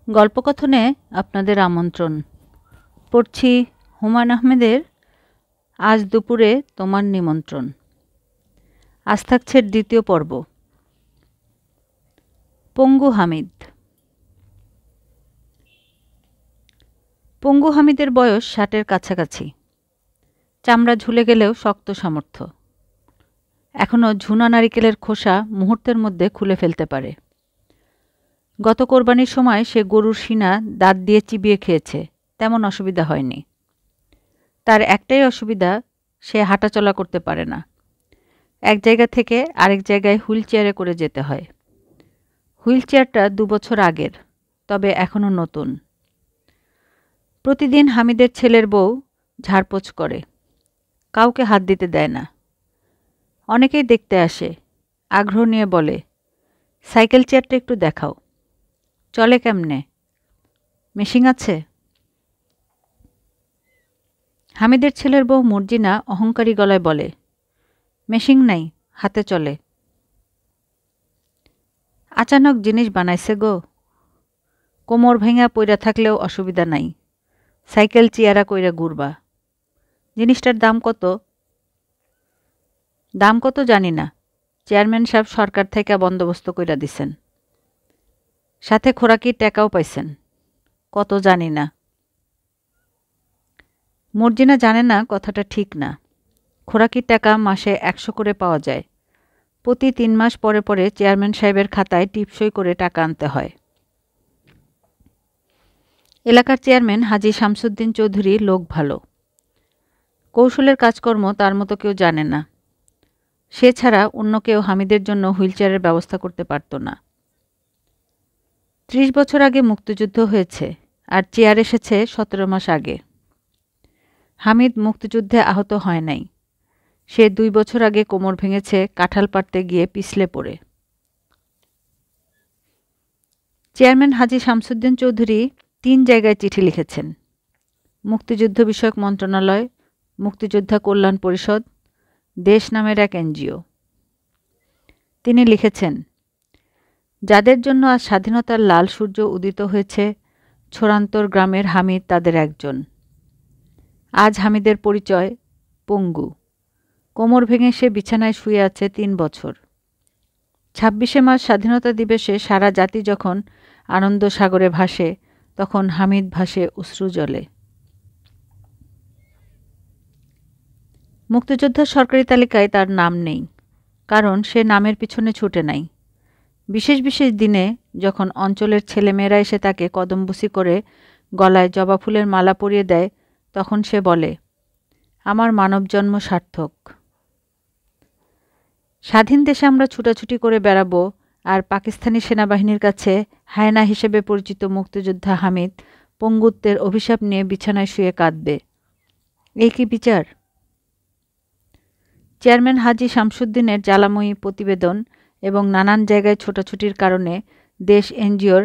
গল্পকথনে আপনাদের আমন্ত্রণ। পড়ছি হুমায়ূন আহমেদের আজ দুপুরে তোমার নিমন্ত্রণ। আজ থাকছে দ্বিতীয় পর্ব। পঙ্গু হামিদ। পঙ্গু হামিদের বয়স ৬০-এর কাছাকাছি। চামড়া ঝুলে গেলেও শক্ত সামর্থ্য। এখনও ঝুনা নারিকেলের খোসা মুহূর্তের মধ্যে খুলে ফেলতে পারে। গত কোরবানির সময় সে গরুর শিনা দাঁত দিয়ে চিবিয়ে খেয়েছে, তেমন অসুবিধা হয়নি। তার একটাই অসুবিধা, সে হাঁটাচলা করতে পারে না। এক জায়গা থেকে আরেক জায়গায় হুইল চেয়ারে করে যেতে হয়। হুইল চেয়ারটা ২ বছর আগের, তবে এখনও নতুন। প্রতিদিন হামিদের ছেলের বউ ঝাড়পোছ করে, কাউকে হাত দিতে দেয় না। অনেকেই দেখতে আসে, আগ্রহ নিয়ে বলে, সাইকেল চেয়ারটা একটু দেখাও, চলে কেমনে, মেশিন আছে? হামিদের ছেলের বউ মর্জিনা অহংকারী গলায় বলে, মেশিন নাই, হাতে চলে। আচানক জিনিস বানাইছে গো, কোমর ভেঙা পইরা থাকলেও অসুবিধা নাই, সাইকেল চেয়ারা কইরা ঘুরবা। জিনিসটার দাম কত? দাম কত জানি না, চেয়ারম্যান সাহেব সরকার থেকে বন্দোবস্ত কইরা দিছেন, সাথে খোরাকির টাকাও পাইছেন, কত জানি না। মর্জিনা জানে না কথাটা ঠিক না। খোরাকির টাকা মাসে ১০০ করে পাওয়া যায়। প্রতি ৩ মাস পরে পরে চেয়ারম্যান সাহেবের খাতায় টিপসই করে টাকা আনতে হয়। এলাকার চেয়ারম্যান হাজী শামসুদ্দিন চৌধুরী লোক ভালো। কৌশলের কাজকর্ম তার মতো কেউ জানে না। সে ছাড়া অন্য কেউ হামিদের জন্য হুইলচেয়ারের ব্যবস্থা করতে পারত না। ৩০ বছর আগে মুক্তিযুদ্ধ হয়েছে, আর চেয়ার এসেছে ১৭ মাস আগে। হামিদ মুক্তিযুদ্ধে আহত হয় নাই। সে ২ বছর আগে কোমর ভেঙেছে কাঁঠাল পাড়তে গিয়ে পিছলে পড়ে। চেয়ারম্যান হাজী শামসুদ্দিন চৌধুরী ৩ জায়গায় চিঠি লিখেছেন: মুক্তিযুদ্ধ বিষয়ক মন্ত্রণালয়, মুক্তিযোদ্ধা কল্যাণ পরিষদ, দেশ নামের এক এনজিও। তিনি লিখেছেন, যাদের জন্য আজ স্বাধীনতার লাল সূর্য উদিত হয়েছে, ছোড়ান্তর গ্রামের হামিদ তাদের একজন। আজ হামিদের পরিচয় পঙ্গু। কোমর ভেঙে সে বিছানায় শুয়ে আছে ৩ বছর। ২৬শে মার্চ স্বাধীনতা দিবসে সারা জাতি যখন আনন্দ সাগরে ভাসে, তখন হামিদ ভাসে অশ্রু জলে। মুক্তিযোদ্ধার সরকারি তালিকায় তার নাম নেই, কারণ সে নামের পিছনে ছুটে নাই। বিশেষ বিশেষ দিনে যখন অঞ্চলের ছেলেমেয়েরা এসে তাকে কদমবুসি করে গলায় জবা ফুলের মালা পরিয়ে দেয়, তখন সে বলে, আমার মানবজন্ম সার্থক। স্বাধীন দেশে আমরা ছুটাছুটি করে বেড়াবো, আর পাকিস্তানি সেনাবাহিনীর কাছে হায়না হিসেবে পরিচিত মুক্তিযোদ্ধা হামিদ পঙ্গুত্বের অভিশাপ নিয়ে বিছানায় শুয়ে কাঁদবে। এই কি বিচার? চেয়ারম্যান হাজী শামসুদ্দিনের জ্বালাময়ী প্রতিবেদন এবং নানান জায়গায় ছোটাছুটির কারণে দেশ এনজিওর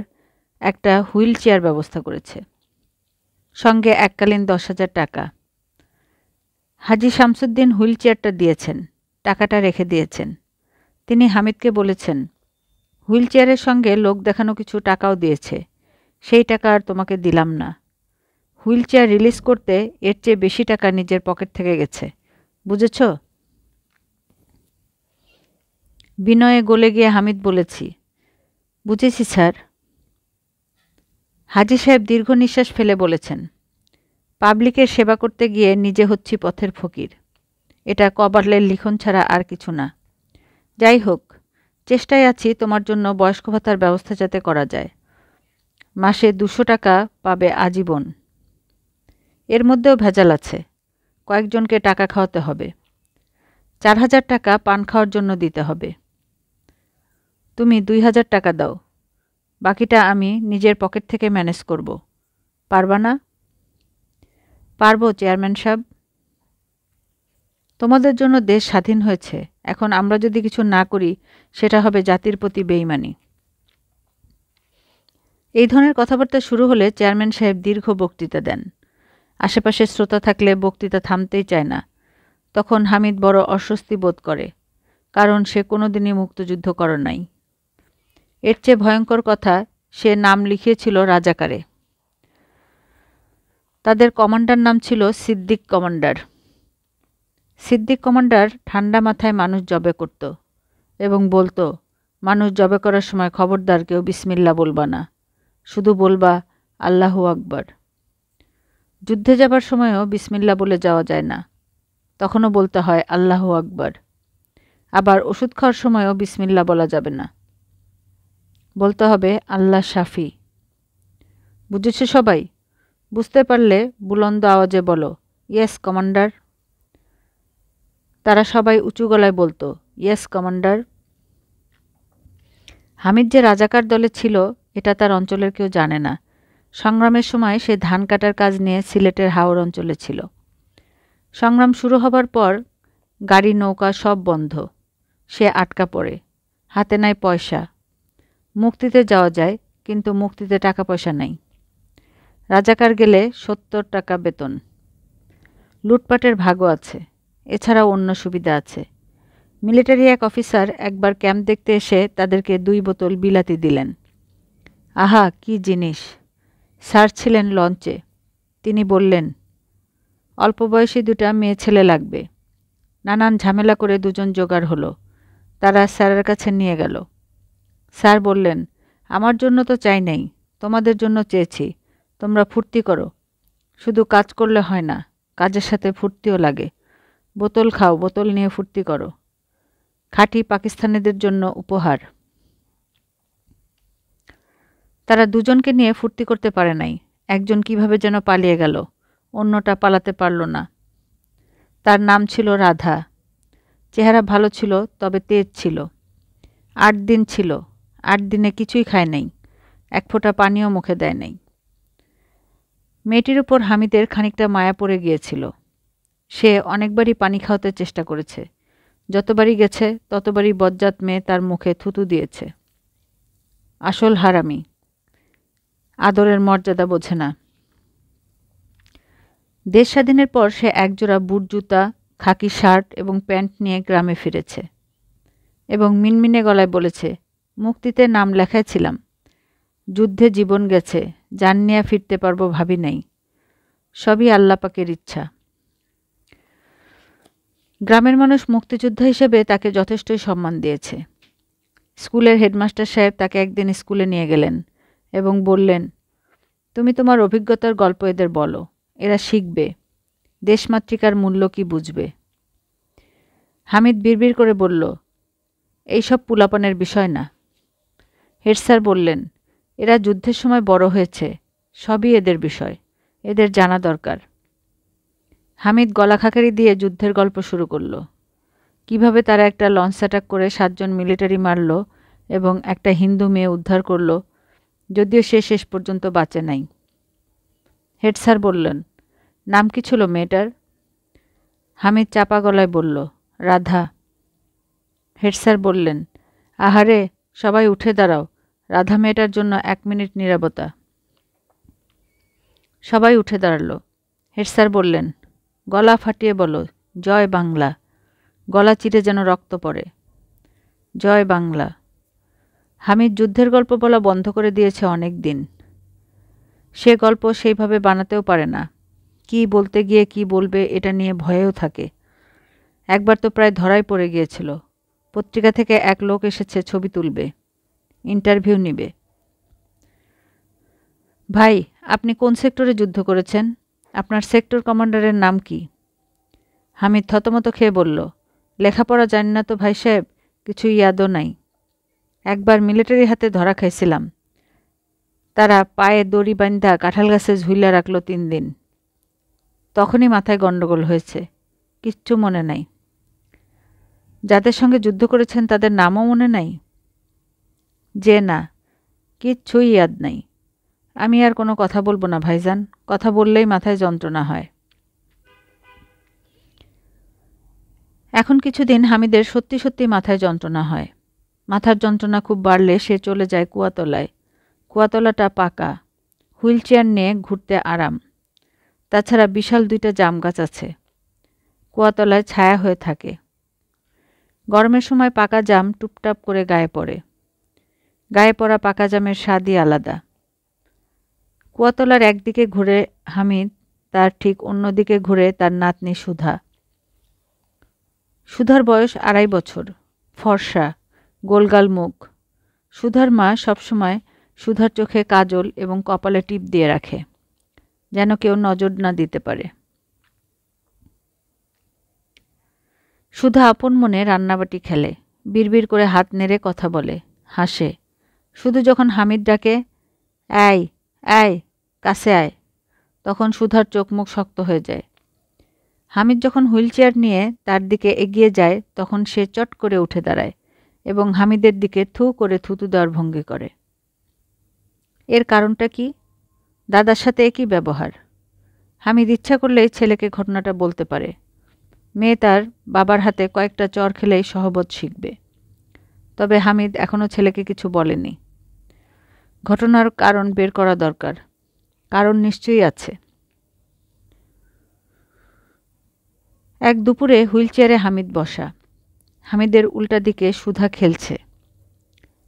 একটা হুইল চেয়ার ব্যবস্থা করেছে, সঙ্গে এককালীন ১০,০০০ টাকা। হাজী শামসুদ্দিন হুইল চেয়ারটা দিয়েছেন, টাকাটা রেখে দিয়েছেন। তিনি হামিদকে বলেছেন, হুইল চেয়ারের সঙ্গে লোক দেখানো কিছু টাকাও দিয়েছে, সেই টাকা আর তোমাকে দিলাম না। হুইল চেয়ার রিলিজ করতে এর চেয়ে বেশি টাকা নিজের পকেট থেকে গেছে, বুঝেছ? বিনয়ে গলে গিয়ে হামিদ বলেছি, বুঝেছি স্যার। হাজী সাহেব দীর্ঘ নিঃশ্বাস ফেলে বলেছেন, পাবলিকের সেবা করতে গিয়ে নিজে হচ্ছি পথের ফকির। এটা কবালের লিখন ছাড়া আর কিছু না। যাই হোক, চেষ্টায় আছি তোমার জন্য বয়স্ক ভাতার ব্যবস্থা যাতে করা যায়। মাসে ২০০ টাকা পাবে আজীবন। এর মধ্যেও ভেজাল আছে, কয়েকজনকে টাকা খাওয়াতে হবে। ৪,০০০ টাকা পান খাওয়ার জন্য দিতে হবে। তুমি ২,০০০ টাকা দাও, বাকিটা আমি নিজের পকেট থেকে ম্যানেজ করব। পারবা না? পারবো চেয়ারম্যান সাহেব। তোমাদের জন্য দেশ স্বাধীন হয়েছে, এখন আমরা যদি কিছু না করি সেটা হবে জাতির প্রতি বেইমানি। এই ধরনের কথাবার্তা শুরু হলে চেয়ারম্যান সাহেব দীর্ঘ বক্তৃতা দেন। আশেপাশে শ্রোতা থাকলে বক্তৃতা থামতেই চায় না। তখন হামিদ বড় অস্বস্তি বোধ করে, কারণ সে কোনোদিনই মুক্তিযুদ্ধ করে নাই। এর চেয়ে ভয়ঙ্কর কথা, সে নাম লিখিয়েছিল রাজাকারে। তাদের কমান্ডার নাম ছিল সিদ্দিক কমান্ডার। সিদ্দিক কমান্ডার ঠান্ডা মাথায় মানুষ জবে করত এবং বলতো, মানুষ জবে করার সময় খবরদার কেউ বিসমিল্লা বলবা না, শুধু বলবা আল্লাহু আকবার। যুদ্ধে যাবার সময়ও বিসমিল্লা বলে যাওয়া যায় না, তখনও বলতে হয় আল্লাহু আকবার। আবার ওষুধ খাওয়ার সময়ও বিসমিল্লা বলা যাবে না, বলতে হবে আল্লাহ শাফি। বুঝেছে সবাই? বুঝতে পারলে বুলন্দ আওয়াজে বলো, ইয়েস কমান্ডার। তারা সবাই উঁচু গলায় বলতো, ইয়েস কমান্ডার। হামিদ যে রাজাকার দলে ছিল এটা তার অঞ্চলের কেউ জানে না। সংগ্রামের সময় সে ধান কাটার কাজ নিয়ে সিলেটের হাওর অঞ্চলে ছিল। সংগ্রাম শুরু হবার পর গাড়ি নৌকা সব বন্ধ। সে আটকা পড়ে, হাতে নাই পয়সা। মুক্তিতে যাওয়া যায়, কিন্তু মুক্তিতে টাকা পয়সা নাই। রাজাকার গেলে 70 টাকা বেতন। লুটপাটের ভাগও আছে, এছাড়াও অন্য সুবিধা আছে। মিলিটারি এক অফিসার একবার ক্যাম্প দেখতে এসে তাদেরকে 2 বোতল বিলাতি দিলেন। আহা, কি জিনিস! স্যার ছিলেন লঞ্চে। তিনি বললেন, অল্প বয়সী 2টা মেয়ে ছেলে লাগবে। নানান ঝামেলা করে 2জন জোগাড় হলো। তারা স্যারের কাছে নিয়ে গেল। স্যার বললেন, আমার জন্য তো চাই নাই, তোমাদের জন্য চেয়েছি। তোমরা ফুর্তি করো। শুধু কাজ করলে হয় না, কাজের সাথে ফুর্তিও লাগে। বোতল খাও, বোতল নিয়ে ফুর্তি করো। খাঁটি পাকিস্তানিদের জন্য উপহার। তারা 2জনকে নিয়ে ফুর্তি করতে পারে নাই। একজন কিভাবে যেন পালিয়ে গেল, অন্যটা পালাতে পারল না। তার নাম ছিল রাধা। চেহারা ভালো ছিল, তবে তেজ ছিল। 8 দিন ছিল। 8 দিনে কিছুই খায় নাই, এক ফোঁটা পানিও মুখে দেয় নাই। মেয়েটির উপর হামিদের খানিকটা মায়া পড়ে গিয়েছিল। সে অনেকবারই পানি খাওয়াতে চেষ্টা করেছে। যতবারই গেছে ততবারই বজ্জাত মেয়ে তার মুখে থুতু দিয়েছে। আসল হারামি, আদরের মর্যাদা বোঝে না। দেশ স্বাধীনের পর সে একজোড়া বুট জুতা, খাকি শার্ট এবং প্যান্ট নিয়ে গ্রামে ফিরেছে এবং মিনমিনে গলায় বলেছে, মুক্তিতে নাম লেখাইছিলাম, যুদ্ধে জীবন গেছে, জান নিয়ে ফিরতে পারবো ভাবি নাই। সবই আল্লাহ পাকের ইচ্ছা। গ্রামের মানুষ মুক্তিযোদ্ধা হিসেবে তাকে যথেষ্টই সম্মান দিয়েছে। স্কুলের হেডমাস্টার সাহেব তাকে একদিন স্কুলে নিয়ে গেলেন এবং বললেন, তুমি তোমার অভিজ্ঞতার গল্প এদের বলো, এরা শিখবে, দেশমাতৃকার মূল্য কি বুঝবে। হামিদ বিড়বিড় করে বলল, এইসব পুলাপানের বিষয় না। হেড স্যার বললেন, এরা যুদ্ধের সময় বড় হয়েছে, সবই এদের বিষয়, এদের জানা দরকার। হামিদ গলাখাকারি দিয়ে যুদ্ধের গল্প শুরু করল। কিভাবে তারা একটা লঞ্চ অ্যাটাক করে 7 জন মিলিটারি মারল এবং একটা হিন্দু মেয়ে উদ্ধার করল, যদিও সে শেষ পর্যন্ত বাঁচে নাই। হেড স্যার বললেন, নাম কি ছিল মেয়েটার? হামিদ চাপা গলায় বলল, রাধা। হেড স্যার বললেন, আহারে, সবাই উঠে দাঁড়াও, রাধা মেয়েটার জন্য 1 মিনিট নীরবতা। সবাই উঠে দাঁড়াল। হেড স্যার বললেন, গলা ফাটিয়ে বলো, জয় বাংলা। গলা চিরে যেন রক্ত পড়ে। জয় বাংলা। হামিদ যুদ্ধের গল্প বলা বন্ধ করে দিয়েছে অনেক দিন। সে গল্প সেইভাবে বানাতেও পারে না। কি বলতে গিয়ে কি বলবে এটা নিয়ে ভয়েও থাকে। একবার তো প্রায় ধরাই পড়ে গিয়েছিল। পত্রিকা থেকে এক লোক এসেছে ছবি তুলবে, ইন্টারভিউ নিবে। ভাই, আপনি কোন সেক্টরে যুদ্ধ করেছেন? আপনার সেক্টর কমান্ডারের নাম কি? হামিদ থতমত খেয়ে বলল, লেখাপড়া জানি না তো ভাই সাহেব, কিছু ইয়াদও নাই। একবার মিলিটারি হাতে ধরা খাইছিলাম। তারা পায়ে দড়ি বান্ধা কাঁঠাল গাছে ঝুইলা রাখল 3 দিন। তখনই মাথায় গণ্ডগোল হয়েছে, কিচ্ছু মনে নাই। যাদের সঙ্গে যুদ্ধ করেছেন তাদের নামও মনে নাই? যে না, কিচ্ছুই ইয়াদ নাই। আমি আর কোনো কথা বলবো না ভাইজান, কথা বললেই মাথায় যন্ত্রণা হয়। এখন কিছুদিন হামিদের সত্যি সত্যি মাথায় যন্ত্রণা হয়। মাথার যন্ত্রণা খুব বাড়লে সে চলে যায় কুয়াতলায়। কুয়াতলাটা পাকা, হুইল চেয়ার নিয়ে ঘুরতে আরাম। তাছাড়া বিশাল 2টা জাম গাছ আছে। কুয়াতলায় ছায়া হয়ে থাকে। গরমের সময় পাকা জাম টুপটাপ করে গায়ে পড়ে। গায়ে পড়া পাকা জামের স্বাদই আলাদা। কুয়াতলার একদিকে ঘুরে হামিদ, তার ঠিক অন্যদিকে ঘুরে তার নাতনি সুধা। সুধার বয়স 2.5 বছর, ফর্সা, গোলগাল মুখ। সুধার মা সবসময় সুধার চোখে কাজল এবং কপালে টিপ দিয়ে রাখে, যেন কেউ নজর না দিতে পারে। সুধা আপন মনে রান্নাবাটি খেলে, বিড়বিড় করে হাত নেড়ে কথা বলে, হাসে। শুধু যখন হামিদ ডাকে, আয় আয়, কাছে আয়, তখন সুধার চোখ মুখ শক্ত হয়ে যায়। হামিদ যখন হুইলচেয়ার নিয়ে তার দিকে এগিয়ে যায়, তখন সে চট করে উঠে দাঁড়ায় এবং হামিদের দিকে থু করে থুতু দেওয়ার ভঙ্গি করে। এর কারণটা কি? দাদার সাথে একই ব্যবহার। হামিদ ইচ্ছা করলেই ছেলেকে ঘটনাটা বলতে পারে। মেয়ে তার বাবার হাতে কয়েকটা চর খেলেই সহবত শিখবে। তবে হামিদ এখনও ছেলেকে কিছু বলেনি। ঘটনার কারণ বের করা দরকার। কারণ নিশ্চয়ই আছে। এক দুপুরে হুইলচেয়ারে হামিদ বসা। হামিদের উল্টা দিকে সুধা খেলছে।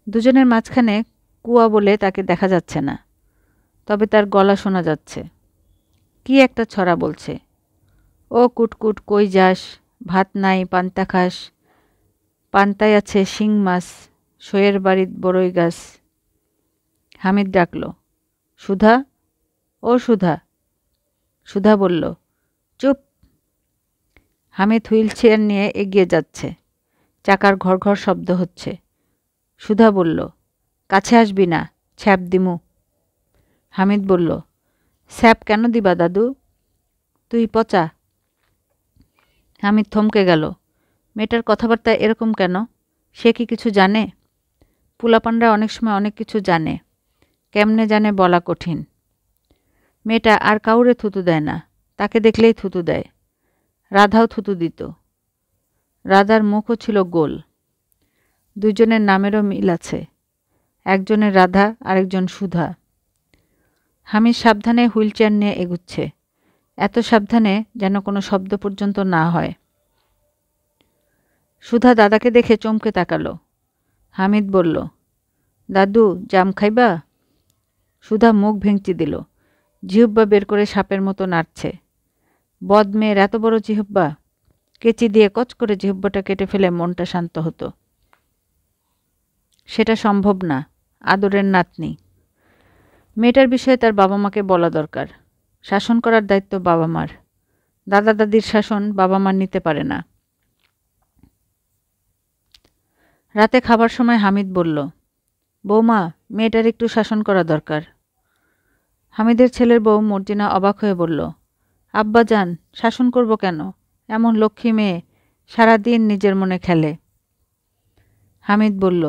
দুজনের মাঝখানে কুয়া বলে তাকে দেখা যাচ্ছে না, তবে তার গলা শোনা যাচ্ছে। কি একটা ছড়া বলছে, ও কুটকুট কই যাস, ভাত নাই পান্তা খাস, পান্তায় আছে শিং মাছ, সইয়ের বাড়ির বড়ই গাছ। হামিদ ডাকল, সুধা, ও সুধা। সুধা বলল, চুপ। হামিদ হুইলচেয়ার নিয়ে এগিয়ে যাচ্ছে। চাকার ঘর ঘর শব্দ হচ্ছে। সুধা বলল, কাছে আসবি না, ছ্যাপ দিমু। হামিদ বলল, ছ্যাপ কেন দিবা দাদু, তুই পচা। হামিদ থমকে গেল। মেয়েটার কথাবার্তা এরকম কেন? সে কি কিছু জানে? পুলাপানরা অনেক সময় অনেক কিছু জানে, কেমনে জানে বলা কঠিন। মেয়েটা আর কাউরে থুতু দেয় না, তাকে দেখলেই থুতু দেয়। রাধাও থুতু দিত। রাধার মুখও ছিল গোল। দুজনের নামেরও মিল আছে, একজনের রাধা আরেকজন সুধা। হামিদ সাবধানে হুইলচেয়ার নিয়ে এগুচ্ছে, এত সাবধানে যেন কোনো শব্দ পর্যন্ত না হয়। সুধা দাদাকে দেখে চমকে তাকালো। হামিদ বলল, দাদু জাম খাইবা? সুধা মুখ ভেঙচি দিল, জিহ্বা বের করে সাপের মতো নাড়ছে। বদ মেয়ের এত বড় জিহ্বা! কেচি দিয়ে কচ করে জিহ্বাটা কেটে ফেলে মনটা শান্ত হতো। সেটা সম্ভব না, আদরের নাতনি। মেয়েটার বিষয়ে তার বাবা মাকে বলা দরকার। শাসন করার দায়িত্ব বাবা মার। দাদা দাদির শাসন বাবা মা নিতে পারে না। রাতে খাবার সময় হামিদ বলল, বৌমা, মেয়েটার একটু শাসন করা দরকার। হামিদের ছেলের বউ মর্জিনা অবাক হয়ে বলল, আব্বা যান, শাসন করব কেন? এমন লক্ষ্মী মেয়ে, সারাদিন নিজের মনে খেলে। হামিদ বলল,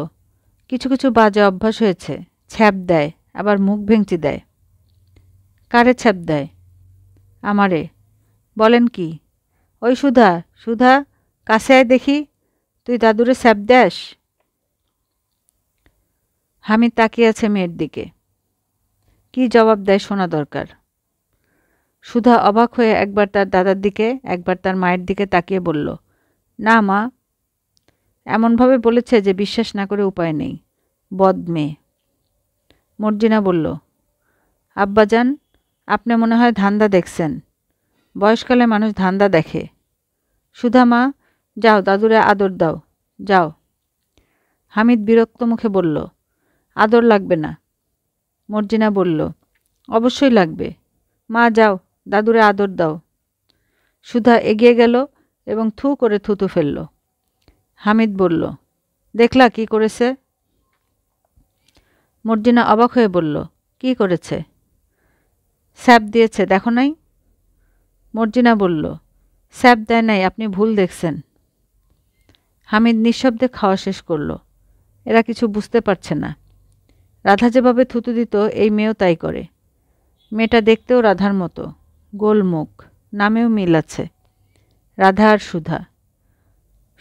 কিছু কিছু বাজে অভ্যাস হয়েছে, ছ্যাপ দেয়, আবার মুখ ভেঙচি দেয়। কারে ছ্যাপ দেয়? আমারে। বলেন কি? ওই সুধা, সুধা, কাছে আয় দেখি, তুই দাদুরে ছ্যাপ দেস? হামিদ তাকিয়ে আছে মেয়ের দিকে। কি জবাব দেয় শোনা দরকার। সুধা অবাক হয়ে একবার তার দাদার দিকে একবার তার মায়ের দিকে তাকিয়ে বলল, না মা। এমনভাবে বলেছে যে বিশ্বাস না করে উপায় নেই। বদ মেয়ে। মর্জিনা বলল, আব্বাজান, আপনি মনে হয় ধান্দা দেখছেন। বয়সকালে মানুষ ধান্দা দেখে। সুধা মা, যাও দাদুরে আদর দাও, যাও। হামিদ বিরক্ত মুখে বলল, আদর লাগবে না। মর্জিনা বলল, অবশ্যই লাগবে। মা যাও, দাদুরে আদর দাও। সুধা এগিয়ে গেল এবং থু করে থুতু ফেলল। হামিদ বলল, দেখলা কি করেছে? মর্জিনা অবাক হয়ে বলল, কি করেছে? স্যাপ দিয়েছে, দেখো নাই? মর্জিনা বলল, স্যাপ দেয় নাই, আপনি ভুল দেখছেন। হামিদ নিঃশব্দে খাওয়া শেষ করল। এরা কিছু বুঝতে পারছে না। রাধা যেভাবে থুতু দিত, এই মেয়েও তাই করে। মেয়েটা দেখতেও রাধার মতো, গোল মুখ, নামেও মিল আছে, রাধা আর সুধা।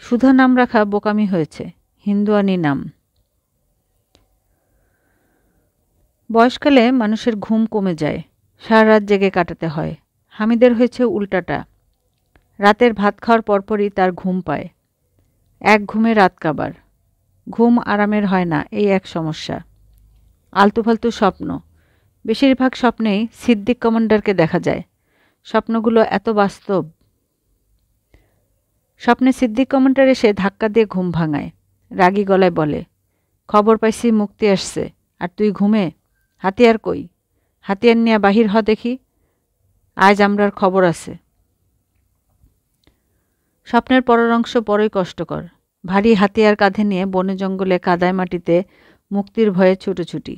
সুধা নাম রাখা বোকামি হয়েছে, হিন্দুয়ানি নাম। বয়সকালে মানুষের ঘুম কমে যায়, সারা রাত জেগে কাটাতে হয়। হামিদের হয়েছে উল্টাটা। রাতের ভাত খাওয়ার পরপরই তার ঘুম পায়। এক ঘুমে রাত কাবার। ঘুম আরামের হয় না, এই এক সমস্যা। আলতুফালতু স্বপ্ন, বেশিরভাগ স্বপ্নেই সিদ্দিক কমান্ডারকে দেখা যায়। স্বপ্নগুলো এত বাস্তব। স্বপ্নে সিদ্দিক কমান্ডার এসে ধাক্কা দিয়ে ঘুম ভাঙায়, রাগী গলায় বলে, খবর পাইছি মুক্তি আসছে, আর তুই ঘুমে? হাতিয়ার কই? হাতিয়ার নিয়ে বাহির হ দেখি, আজ আমরার খবর আছে। স্বপ্নের পরের অংশ বড়ই কষ্টকর। ভারী হাতিয়ার কাঁধে নিয়ে বনে জঙ্গলে কাদায় মাটিতে মুক্তির ভয়ে ছুটোছুটি।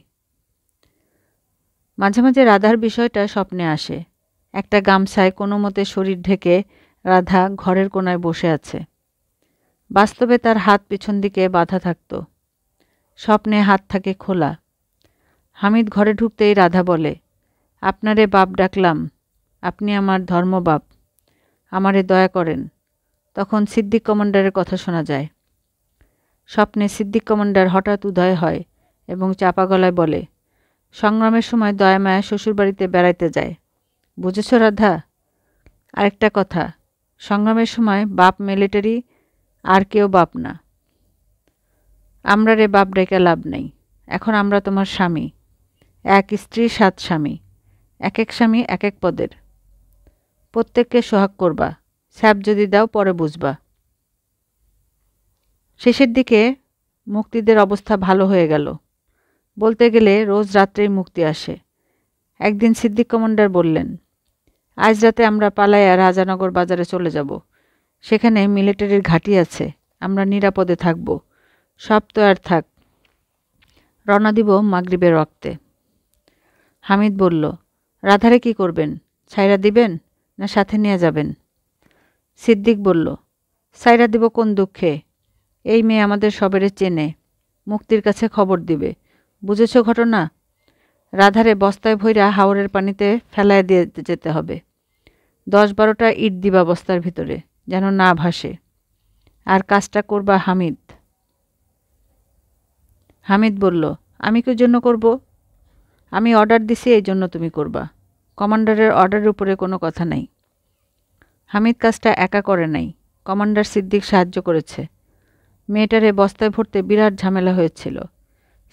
মাঝে মাঝে রাধার বিষয়টা স্বপ্নে আসে। একটা গামছায় কোনো মতে শরীর ঢেকে রাধা ঘরের কোনায় বসে আছে। বাস্তবে তার হাত পিছন দিকে বাঁধা থাকত, স্বপ্নে হাত থাকে খোলা। হামিদ ঘরে ঢুকতেই রাধা বলে, আপনারে বাপ ডাকলাম, আপনি আমার ধর্মবাপ, আমারে দয়া করেন। তখন সিদ্দিক কমান্ডারের কথা শোনা যায়। স্বপ্নে সিদ্দিক কমান্ডার হঠাৎ উদয় হয় এবং চাপা গলায় বলে, সংগ্রামের সময় দয়ামায়া শ্বশুরবাড়িতে বেড়াইতে যায়, বুঝেছ রাধা? আরেকটা কথা, সংগ্রামের সময় বাপ মিলিটারি, আর কেউ বাপ না। আমরা রে বাপ ডেকে লাভ নেই। এখন আমরা তোমার স্বামী, এক স্ত্রী 7 স্বামী, এক এক স্বামী এক এক পদের। প্রত্যেককে সোহাগ করবা, স্যাপ যদি দাও পরে বুঝবা। শেষের দিকে মুক্তিদের অবস্থা ভালো হয়ে গেল। বলতে গেলে রোজ রাত্রেই মুক্তি আসে। একদিন সিদ্দিক কমান্ডার বললেন, আজ রাতে আমরা পালাইয়া রাজানগর বাজারে চলে যাব। সেখানে মিলিটারির ঘাঁটি আছে, আমরা নিরাপদে থাকব। সব তৈয়ার থাক, রওনা দিব মাগরিবের ওয়াক্তে। হামিদ বলল, রাধারে কি করবেন? ছাইরা দিবেন না সাথে নিয়ে যাবেন? সিদ্দিক বলল, ছাইরা দিব কোন দুঃখে? এই মেয়ে আমাদের সবেরে চেনে, মুক্তির কাছে খবর দিবে। বুঝেছ ঘটনা? রাধারে বস্তায় ভইরা হাওরের পানিতে ফেলায় দিয়ে যেতে হবে। 10-12টা ইট দিবা বস্তার ভিতরে, যেন না ভাসে। আর কাজটা করবা হামিদ। হামিদ বলল, আমি কি জন্য করব? আমি অর্ডার দিছি, এই জন্য তুমি করবা। কমান্ডারের অর্ডারের উপরে কোনো কথা নাই। হামিদ কাজটা একা করে নাই, কমান্ডার সিদ্দিক সাহায্য করেছে। মেয়েটারে বস্তায় ভরতে বিরাট ঝামেলা হয়েছিল।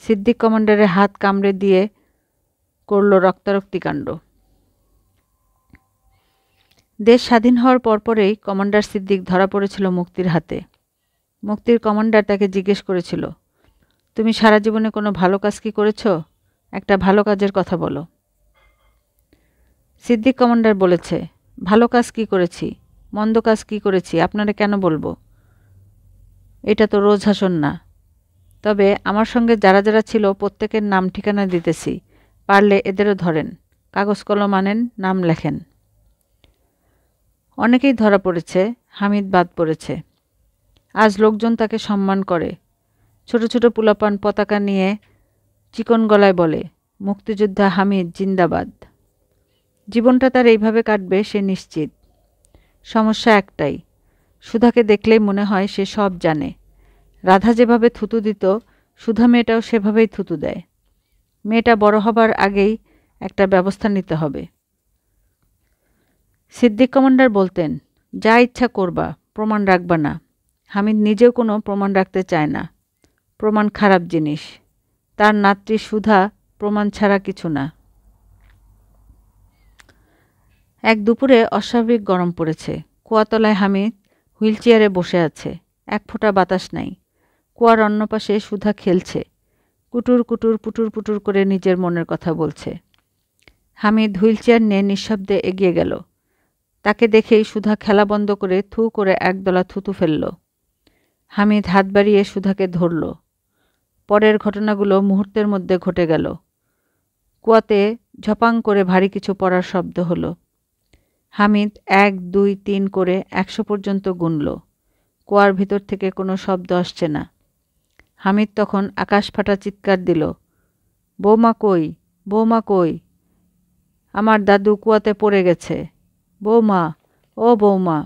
সিদ্দিক কমান্ডারের হাত কামড়ে দিয়ে করল রক্তারক্তি কাণ্ড। দেশ স্বাধীন হওয়ার পরপরেই কমান্ডার সিদ্দিক ধরা পড়েছিল মুক্তির হাতে। মুক্তির কমান্ডার তাকে জিজ্ঞেস করেছিল, তুমি সারা জীবনে কোনো ভালো কাজ কি করেছ? একটা ভালো কাজের কথা বলো। সিদ্দিক কমান্ডার বলেছে, ভালো কাজ কি করেছি, মন্দ কাজ কি করেছি আপনারা কেন বলবো? এটা তো রোজ হাসন না। তবে আমার সঙ্গে যারা যারা ছিল প্রত্যেকের নাম ঠিকানা দিতেছি, পারলে এদেরও ধরেন, কাগজ কলম আনেন, নাম লেখেন। অনেকেই ধরা পড়েছে, হামিদ বাদ পড়েছে। আজ লোকজন তাকে সম্মান করে। ছোট ছোট পোলাপান পতাকা নিয়ে চিকন গলায় বলে, মুক্তিযোদ্ধা হামিদ জিন্দাবাদ। জীবনটা তার এইভাবে কাটবে সে নিশ্চিত। সমস্যা একটাই, সুধাকে দেখলেই মনে হয় সে সব জানে। রাধা যেভাবে থুতু দিত, সুধা মেয়েটাও সেভাবেই থুতু দেয়। মেয়েটা বড় হবার আগেই একটা ব্যবস্থা নিতে হবে। সিদ্দিক কমান্ডার বলতেন, যা ইচ্ছা করবা, প্রমাণ রাখবা না। হামিদ নিজেও কোনো প্রমাণ রাখতে চায় না। প্রমাণ খারাপ জিনিস। তার নাতৃ সুধা প্রমাণ ছাড়া কিছু না। এক দুপুরে অস্বাভাবিক গরম পড়েছে। কুয়াতলায় হামিদ হুইল চেয়ারে বসে আছে, এক ফোঁটা বাতাস নাই। কুয়ার অন্য পাশে সুধা খেলছে, কুটুর কুটুর পুটুর পুটুর করে নিজের মনের কথা বলছে। হামিদ হুইল চেয়ার নিয়ে নিঃশব্দে এগিয়ে গেল। তাকে দেখেই সুধা খেলা বন্ধ করে থু করে একদলা থুতু ফেলল। হামিদ হাত বাড়িয়ে সুধাকে ধরল। পরের ঘটনাগুলো মুহূর্তের মধ্যে ঘটে গেল। কুয়াতে ঝপাং করে ভারী কিছু পড়ার শব্দ হলো। হামিদ 1, 2, 3 করে 100 পর্যন্ত গুনল। কুয়ার ভিতর থেকে কোনো শব্দ আসছে না। হামিদ তখন আকাশ ফাটা চিৎকার দিল, বৌমা কই, বৌমা কই? আমার দাদু কুয়াতে পড়ে গেছে, বৌমা, ও বৌমা।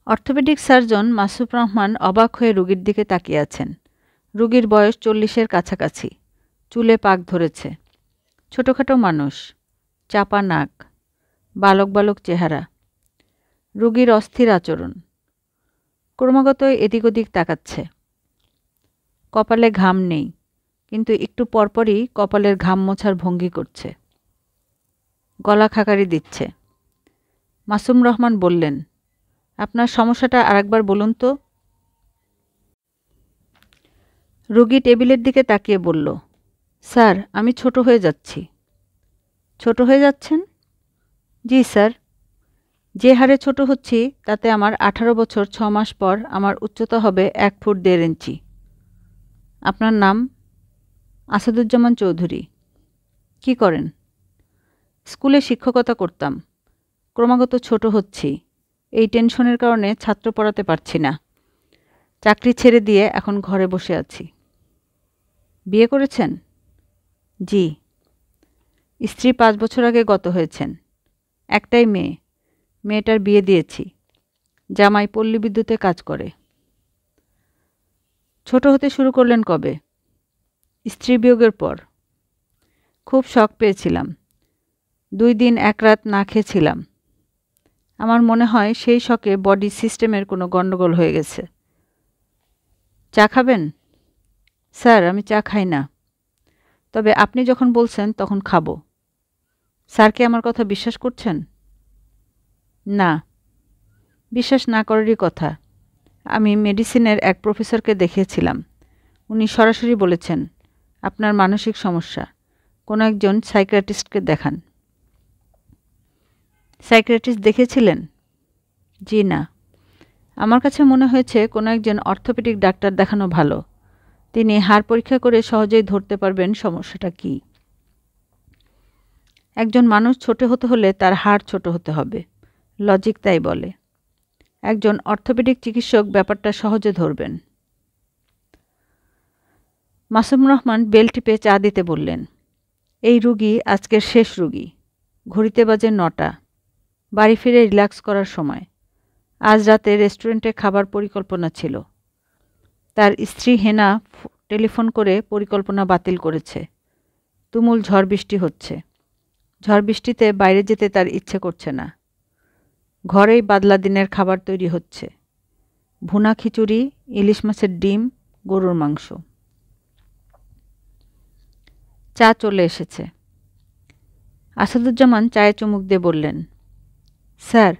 অর্থোপেডিক সার্জন মাসুফ রহমান অবাক হয়ে রোগীর দিকে তাকিয়ে আছেন। রোগীর বয়স 40-এর কাছাকাছি, চুলে পাক ধরেছে, ছোটোখাটো মানুষ, চাপা নাক, বালক বালক চেহারা। রোগীর অস্থির আচরণ, ক্রমাগত এদিক ওদিক তাকাচ্ছে। কপালে ঘাম নেই, কিন্তু একটু পরপরই কপালের ঘাম মোছার ভঙ্গি করছে। গলা খাকারি দিচ্ছে। মাসুম রহমান বললেন, আপনার সমস্যাটা আরেকবার বলুন তো। রোগী টেবিলের দিকে তাকিয়ে বলল, স্যার, আমি ছোট হয়ে যাচ্ছি। ছোট হয়ে যাচ্ছেন? জি স্যার। যে হারে ছোট হচ্ছি তাতে আমার 18 বছর 6 মাস পর আমার উচ্চতা হবে 1 ফুট 1.5 ইঞ্চি। আপনার নাম? আসাদুজ্জামান চৌধুরী। কি করেন? স্কুলে শিক্ষকতা করতাম। ক্রমাগত ছোট হচ্ছি, এই টেনশনের কারণে ছাত্র পড়াতে পারছি না। চাকরি ছেড়ে দিয়ে এখন ঘরে বসে আছি। বিয়ে করেছেন? জি। স্ত্রী 5 বছর আগে গত হয়েছেন। একটাই মেয়ে, মেয়েটার বিয়ে দিয়েছি। জামাই পল্লী বিদ্যুতে কাজ করে। ছোট হতে শুরু করলেন কবে? স্ত্রী বিয়োগের পর। খুব শক পেয়েছিলাম। 2 দিন 1 রাত না খেয়েছিলাম। আমার মনে হয় সেই শকে বডি সিস্টেমের কোনো গণ্ডগোল হয়ে গেছে। চা খাবেন? স্যার, আমি চা খাই না। তবে আপনি যখন বলছেন তখন খাবো। স্যার কি আমার কথা বিশ্বাস করছেন? না, বিশ্বাস না করারই কথা। আমি মেডিসিনের এক প্রফেসরকে দেখিয়েছিলাম। উনি সরাসরি বলেছেন, আপনার মানসিক সমস্যা, কোনো একজন সাইকিয়াট্রিস্টকে দেখান। সাইকিয়াট্রিস্ট দেখিয়েছিলেন? জি না। আমার কাছে মনে হয়েছে কোনো একজন অর্থোপেডিক ডাক্তার দেখানো ভালো। তিনি হাড় পরীক্ষা করে সহজেই ধরতে পারবেন সমস্যাটা কী। একজন মানুষ ছোট হতে হলে তার হাড় ছোট হতে হবে, লজিক তাই বলে। একজন অর্থোপেডিক চিকিৎসক ব্যাপারটা সহজে ধরবেন। মাসুম রহমান বেল টিপে চা দিতে বললেন, এই রুগী আজকের শেষ রুগী। ঘড়িতে বাজে 9টা। বাড়ি ফিরে রিল্যাক্স করার সময়। আজ রাতে রেস্টুরেন্টে খাবার পরিকল্পনা ছিল। তার স্ত্রী হেনা টেলিফোন করে পরিকল্পনা বাতিল করেছে। তুমুল ঝড় বৃষ্টি হচ্ছে। ঝড় বৃষ্টিতে বাইরে যেতে তার ইচ্ছে করছে না। ঘরেই বাদলা দিনের খাবার তৈরি হচ্ছে। ভুনা খিচুড়ি, ইলিশ মাছের ডিম, গরুর মাংস। চা চলে এসেছে। আসাদুজ্জামান চায়ে চুমুক দিয়ে বললেন, স্যার,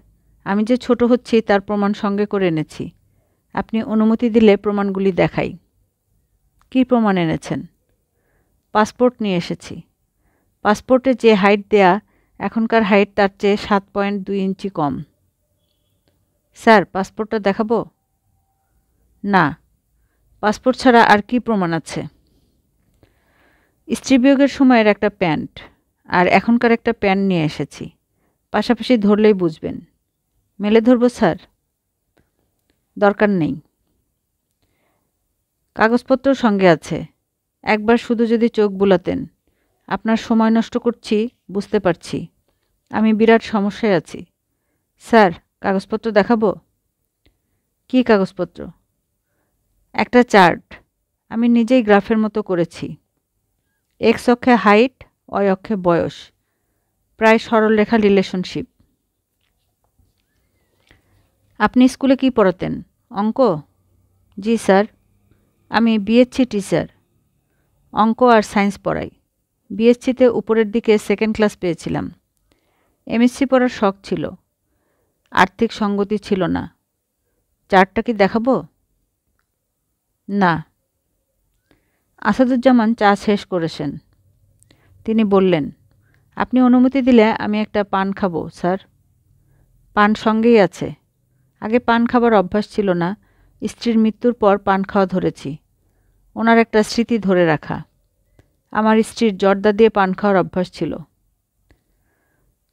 আমি যে ছোট হচ্ছি তার প্রমাণ সঙ্গে করে এনেছি। আপনি অনুমতি দিলে প্রমাণগুলি দেখাই। কী প্রমাণ এনেছেন? পাসপোর্ট নিয়ে এসেছি। পাসপোর্টে যে হাইট দেয়া, এখনকার হাইট তার চেয়ে 7.2 ইঞ্চি কম। স্যার, পাসপোর্টটা দেখাবো? না, পাসপোর্ট ছাড়া আর কি প্রমাণ আছে? স্ত্রী বিয়োগের সময়ের একটা প্যান্ট আর এখনকার একটা প্যান্ট নিয়ে এসেছি। পাশাপাশি ধরলেই বুঝবেন। মেলে ধরবো স্যার? দরকার নেই। কাগজপত্র সঙ্গে আছে। একবার শুধু যদি চোখ বুলাতেন। আপনার সময় নষ্ট করছি, বুঝতে পারছি। আমি বিরাট সমস্যায় আছি। স্যার, কাগজপত্র দেখাবো? কী কাগজপত্র? একটা চার্ট। আমি নিজেই গ্রাফের মতো করেছি। এক্স অক্ষে হাইট, ওয়াই অক্ষে বয়স, প্রায় সরলরেখা রিলেশনশিপ। আপনি স্কুলে কি পড়াতেন? অঙ্ক? জি স্যার। আমি বিএসসি টিচার। অঙ্ক আর সায়েন্স পড়াই। বিএসসিতে উপরের দিকে 2nd ক্লাস পেয়েছিলাম। এমএসসি পড়ার শখ ছিল। আর্থিক সঙ্গতি ছিল না। চার্টটা কি দেখাবো? না। আসাদুজ্জামান চা শেষ করেছেন। তিনি বললেন, আপনি অনুমতি দিলে আমি একটা পান খাবো স্যার। পান সঙ্গেই আছে। আগে পান খাবার অভ্যাস ছিল না। স্ত্রীর মৃত্যুর পর পান খাওয়া ধরেছি। ওনার একটা স্মৃতি ধরে রাখা। আমার স্ত্রীর জর্দা দিয়ে পান খাওয়ার অভ্যাস ছিল।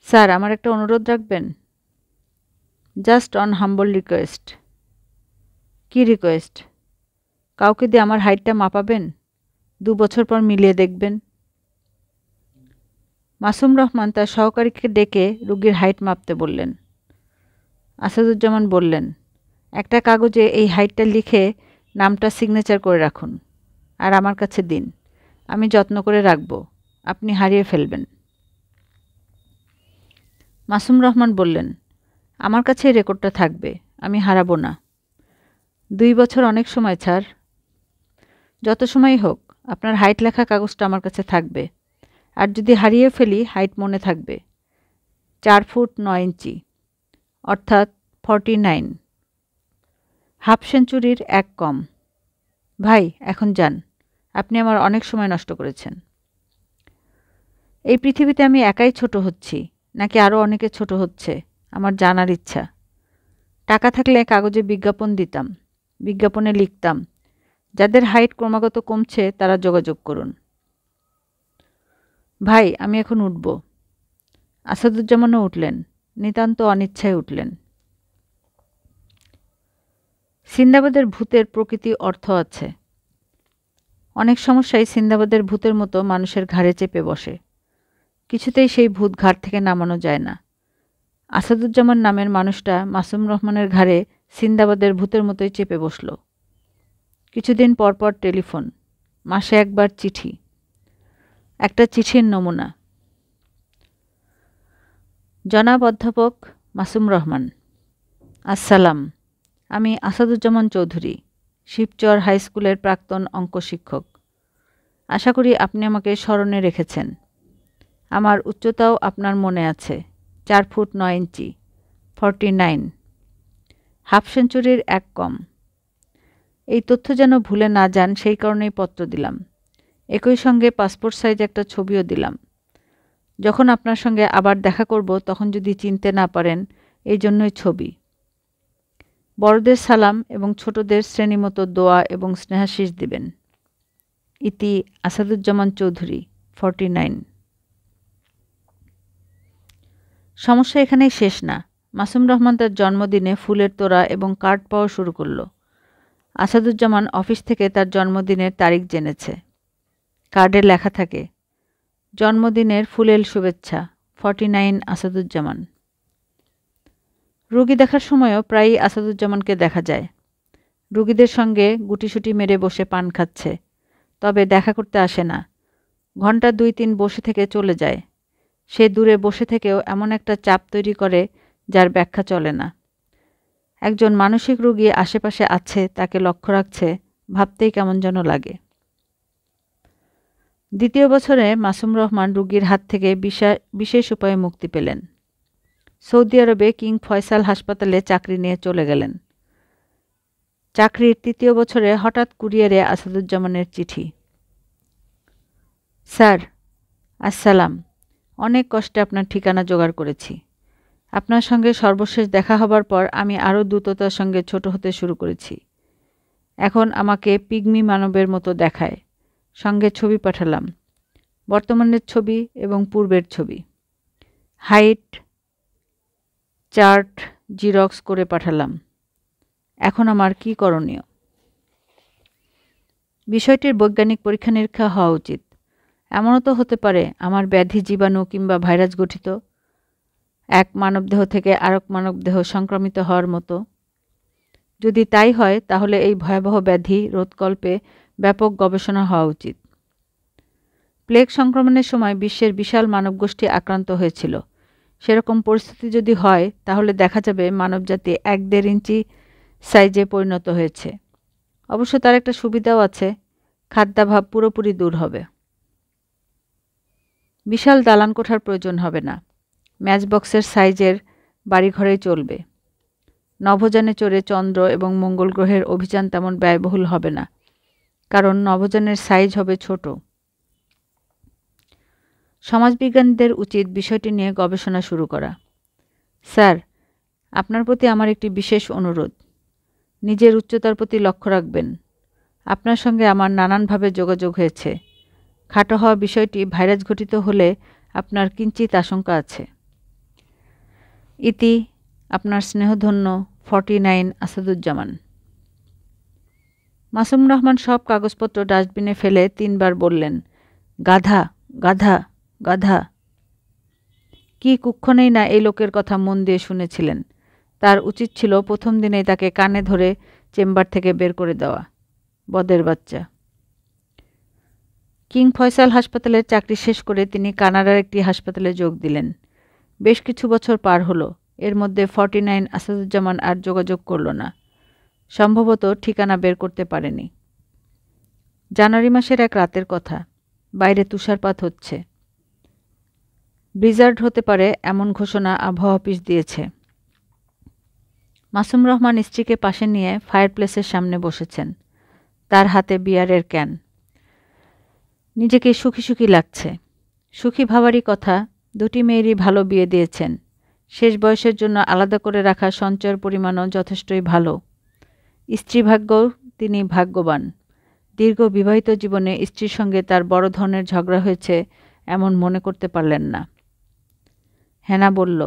স্যার, আমার একটা অনুরোধ রাখবেন? Just on humble request. কী রিকোয়েস্ট? কাউকে দিয়ে আমার হাইটটা মাপাবেন? 2 বছর পর মিলিয়ে দেখবেন। মাসুম রহমান তার সহকারীকে ডেকে রোগীর হাইট মাপতে বললেন। আসাদুজ্জামান বললেন, একটা কাগজে এই হাইটটা লিখে নামটা সিগনেচার করে রাখুন। আর আমার কাছে দিন, আমি যত্ন করে রাখব, আপনি হারিয়ে ফেলবেন। মাসুম রহমান বললেন, আমার কাছে এই রেকর্ডটা থাকবে, আমি হারাবো না। 2 বছর অনেক সময় স্যার। যত সময়ই হোক, আপনার হাইট লেখা কাগজটা আমার কাছে থাকবে, আর যদি হারিয়ে ফেলি হাইট মনে থাকবে, 4 ফুট 9 ইঞ্চি, অর্থাৎ 49, হাফ সেঞ্চুরির 1 কম। ভাই, এখন যান, আপনি আমার অনেক সময় নষ্ট করেছেন। এই পৃথিবীতে আমি একাই ছোট হচ্ছি নাকি আরও অনেকে ছোট হচ্ছে, আমার জানার ইচ্ছা। টাকা থাকলে কাগজে বিজ্ঞাপন দিতাম, বিজ্ঞাপনে লিখতাম, যাদের হাইট ক্রমাগত কমছে তারা যোগাযোগ করুন। ভাই, আমি এখন উঠব। আসাদুজ্জামানও উঠলেন, নিতান্ত অনিচ্ছায় উঠলেন। সিন্দাবাদের ভূতের প্রকৃতি অর্থ আছে। অনেক সমস্যাই সিন্দাবাদের ভূতের মতো মানুষের ঘাড়ে চেপে বসে, কিছুতেই সেই ভূত ঘাড় থেকে নামানো যায় না। আসাদুজ্জামান নামের মানুষটা মাসুম রহমানের ঘাড়ে সিন্দাবাদের ভূতের মতোই চেপে বসল। কিছুদিন পর পর টেলিফোন, মাসে একবার চিঠি। একটা চিঠির নমুনা। জনাব অধ্যাপক মাসুম রহমান, আসসালাম। আমি আসাদুজ্জামান চৌধুরী, শিবচর হাই স্কুলের প্রাক্তন অঙ্ক শিক্ষক। আশা করি আপনি আমাকে স্মরণে রেখেছেন। আমার উচ্চতাও আপনার মনে আছে, 4 ফুট 9 ইঞ্চি, 49, হাফ সেঞ্চুরির 1 কম। এই তথ্য যেন ভুলে না যান সেই কারণেই পত্র দিলাম। একই সঙ্গে পাসপোর্ট সাইজ একটা ছবিও দিলাম। যখন আপনার সঙ্গে আবার দেখা করব তখন যদি চিনতে না পারেন, এই জন্যই ছবি। বড়দের সালাম এবং ছোটদের শ্রেণীমতো দোয়া এবং স্নেহাশিস দিবেন। ইতি আসাদুজ্জামান চৌধুরী, 49। সমস্যা এখানেই শেষ না। মাসুম রহমান তার জন্মদিনে ফুলের তোড়া এবং কার্ড পাওয়া শুরু করল। আসাদুজ্জামান অফিস থেকে তার জন্মদিনের তারিখ জেনেছে। কার্ডে লেখা থাকে, জন্মদিনের ফুলেল শুভেচ্ছা, 49 আসাদুজ্জামান। রোগী দেখার সময়ও প্রায়ই আসাদুজ্জামানকে দেখা যায়। রোগীদের সঙ্গে গুটিসুটি মেরে বসে পান খাচ্ছে, তবে দেখা করতে আসে না। ঘন্টা 2-3 বসে থেকে চলে যায়। সে দূরে বসে থেকেও এমন একটা চাপ তৈরি করে যার ব্যাখ্যা চলে না। একজন মানসিক রোগী আশেপাশে আছে, তাকে লক্ষ্য রাখছে, ভাবতেই কেমন যেন লাগে। 2য় বছরে মাসুম রহমান রোগীর হাত থেকে বিশেষ উপায়ে মুক্তি পেলেন। সৌদি আরবে কিং ফয়সাল হাসপাতালে চাকরি নিয়ে চলে গেলেন। চাকরির 3য় বছরে হঠাৎ কুরিয়ারে আসাদুজ্জামানের চিঠি। স্যার, আসসালাম। অনেক কষ্টে আপনার ঠিকানা জোগাড় করেছি। আপনার সঙ্গে সর্বশেষ দেখা হবার পর আমি আরও দ্রুততার সঙ্গে ছোট হতে শুরু করেছি। এখন আমাকে পিগমি মানবের মতো দেখায়। সঙ্গে ছবি পাঠালাম, বর্তমানের ছবি এবং পূর্বের ছবি। হাইট চার্ট জিরক্স করে পাঠালাম। এখন আমার কি করণীয়? বিষয়টির বৈজ্ঞানিক পরীক্ষা নিরীক্ষা হওয়া উচিত। এমনও তো হতে পারে আমার ব্যাধি জীবাণু কিংবা ভাইরাস গঠিত, এক মানবদেহ থেকে আরেক মানবদেহ সংক্রমিত হওয়ার মতো। যদি তাই হয় তাহলে এই ভয়াবহ ব্যাধি রোধকল্পে ব্যাপক গবেষণা হওয়া উচিত। প্লেগ সংক্রমণের সময় বিশ্বের বিশাল মানবগোষ্ঠী আক্রান্ত হয়েছিল। সেরকম পরিস্থিতি যদি হয় তাহলে দেখা যাবে মানবজাতি 1-1.5 ইঞ্চি সাইজে পরিণত হয়েছে। অবশ্য তার একটা সুবিধাও আছে, খাদ্যাভাব পুরোপুরি দূর হবে। বিশাল দালান কোঠার প্রয়োজন হবে না, ম্যাচবক্সের সাইজের বাড়িঘরেই চলবে। নভোযানে চড়ে চন্দ্র এবং মঙ্গল গ্রহের অভিযান তেমন ব্যয়বহুল হবে না, কারণ নভোযানের সাইজ হবে ছোট। সমাজবিজ্ঞানীদের উচিত বিষয়টি নিয়ে গবেষণা শুরু করা। স্যার, আপনার প্রতি আমার একটি বিশেষ অনুরোধ। নিজের উচ্চতার প্রতি লক্ষ্য রাখবেন। আপনার সঙ্গে আমার নানানভাবে যোগাযোগ হয়েছে। খাটো হওয়া বিষয়টি ভাইরাস ঘটিত হলে আপনার কিঞ্চিত আশঙ্কা আছে। ইতি আপনার স্নেহধন্য 49 আসাদুজ্জামান। মাসুম রহমান সব কাগজপত্র ডাস্টবিনে ফেলে 3 বার বললেন, গাধা, গাধা, গাধা। কি কুক্ষণেই না এই লোকের কথা মন দিয়ে শুনেছিলেন। তার উচিত ছিল প্রথম দিনেই তাকে কানে ধরে চেম্বার থেকে বের করে দেওয়া। বদের বাচ্চা। কিং ফয়সাল হাসপাতালের চাকরি শেষ করে তিনি কানাডার একটি হাসপাতালে যোগ দিলেন। বেশ কিছু বছর পার হলো। এর মধ্যে 49 আসাদুজ্জামান আর যোগাযোগ করল না। সম্ভবত ঠিকানা বের করতে পারেনি। জানুয়ারি মাসের এক রাতের কথা। বাইরে তুষারপাত হচ্ছে। ব্লিজার্ড হতে পারে এমন ঘোষণা আবহাওয়া অফিস দিয়েছে। মাসুম রহমান স্ত্রীকে পাশে নিয়ে ফায়ারপ্লেসের সামনে বসেছেন। তার হাতে বিয়ারের ক্যান। নিজেকে সুখী সুখী লাগছে। সুখী ভাবারই কথা, দুটি মেয়েরই ভালো বিয়ে দিয়েছেন। শেষ বয়সের জন্য আলাদা করে রাখা সঞ্চয়ের পরিমাণও যথেষ্টই ভালো। স্ত্রীভাগ্যও তিনি ভাগ্যবান। দীর্ঘ বিবাহিত জীবনে স্ত্রীর সঙ্গে তার বড় ধরনের ঝগড়া হয়েছে এমন মনে করতে পারলেন না। হেনা বলল,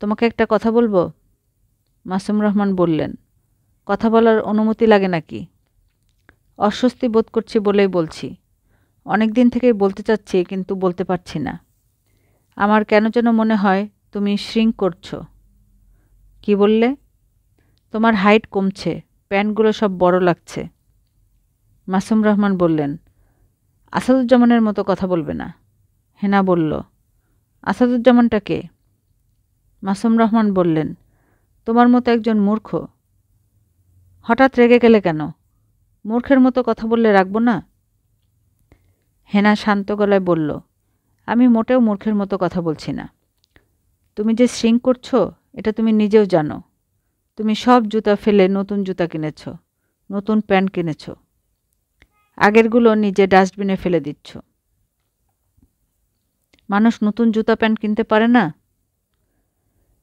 তোমাকে একটা কথা বলবো? মাসুম রহমান বললেন, কথা বলার অনুমতি লাগে নাকি? অস্বস্তি বোধ করছি বলেই বলছি। অনেক দিন থেকেই বলতে চাচ্ছি কিন্তু বলতে পারছি না। আমার কেন যেন মনে হয় তুমি শ্রিঙ্ক করছো। কি বললে? তোমার হাইট কমছে, প্যান্টগুলো সব বড় লাগছে। মাসুম রহমান বললেন, আসাদুজ্জামানের মতো কথা বলবে না। হেনা বলল, আসাদুজ্জামানটা কে? মাসুম রহমান বললেন, তোমার মতো একজন মূর্খ। হঠাৎ রেগে গেলে কেন? মূর্খের মতো কথা বললে রাখব না? হেনা শান্ত গলায় বলল, আমি মোটেও মূর্খের মতো কথা বলছি না। তুমি যে শ্রিঙ্ক করছো এটা তুমি নিজেও জানো। তুমি সব জুতা ফেলে নতুন জুতা কিনেছ, নতুন প্যান্ট কিনেছ। আগেরগুলো নিজে ডাস্টবিনে ফেলে দিচ্ছ। মানুষ নতুন জুতা প্যান্ট কিনতে পারে না?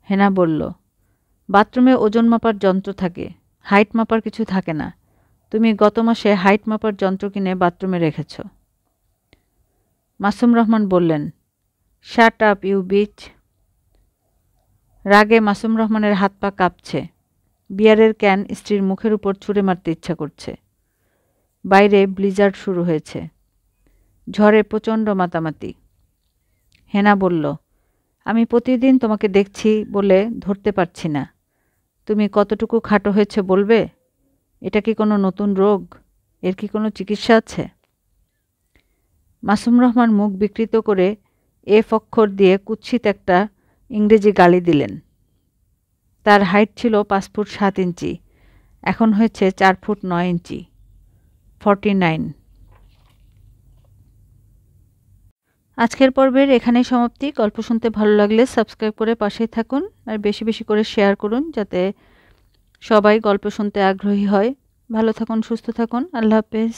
হেনা বলল, বাথরুমে ওজন মাপার যন্ত্র থাকে, হাইট মাপার কিছু থাকে না। তুমি গত মাসে হাইট মাপার যন্ত্র কিনে বাথরুমে রেখেছ। মাসুম রহমান বললেন, শাট আপ ইউ বিচ। রাগে মাসুম রহমানের হাত পা কাঁপছে। বিয়ারের ক্যান স্ত্রীর মুখের উপর ছুঁড়ে মারতে ইচ্ছা করছে। বাইরে ব্লিজার্ড শুরু হয়েছে। ঝড়ে প্রচণ্ড মাতামাতি। হেনা বলল, আমি প্রতিদিন তোমাকে দেখছি বলে ধরতে পারছি না। তুমি কতটুকু খাটো হয়েছে বলবে? এটা কি কোনো নতুন রোগ? এর কি কোনো চিকিৎসা আছে? মাসুম রহমান মুখ বিকৃত করে এফ অক্ষর দিয়ে কুৎসিত একটা ইংরেজি গালি দিলেন। তার হাইট ছিল 5 ফুট 7 ইঞ্চি, এখন হয়েছে 4 ফুট 9 ইঞ্চি। 49। আজকের পর্বের এখানেই সমাপ্তি। গল্প শুনতে ভালো লাগলে সাবস্ক্রাইব করে পাশেই থাকুন আর বেশি বেশি করে শেয়ার করুন যাতে সবাই গল্প শুনতে আগ্রহী হয়। ভালো থাকুন, সুস্থ থাকুন। আল্লাহ হাফেজ।